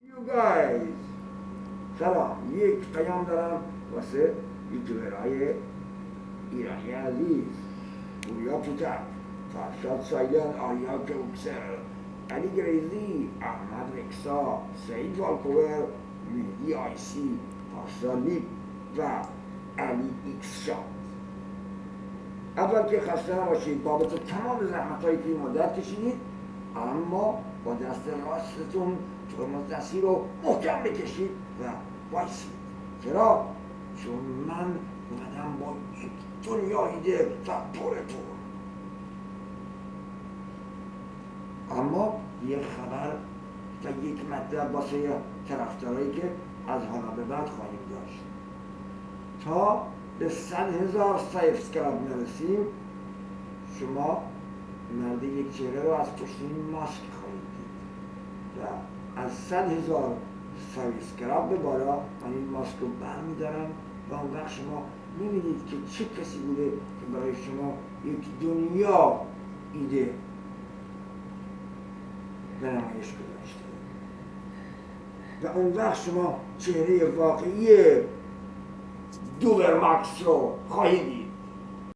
You guys سلام، یک پیام دارم واسه یوتیوبرهای ایرانی عزیز. پوریا پوتر، فرشاد سایلان، آریا کوکسر، علی گریزی، احمد رکسا، سعید والکوور، مهدی آیسی، پارسا لیپ و علی ایکس شات. اول که خسته نباشید بابت تمام زحمت‌هایی که این مدت کشیدید، اما با دست راستتون ترمز دستی رو محکم بکشید و وایسید. چرا؟ چون من اومدم با یک دنیا ایده و پر. اما یک خبر و یک مطلب واسه طرفدارایی که از حالا به بعد خواهیم داشت. تا به 100,000 سابسکرایب نرسیم، شما مرد یک چهره رو از پشت این ماسک خواهید دید و از 100,000 سابسکرایب به بالا من این ماسک رو برمیدارم و اون وقت شما میبینید که چه کسی بوده که برای شما یک دنیا ایده به نمایش گذاشته و اون وقت شما چهره واقعی دوبرماکس رو خواهید دید.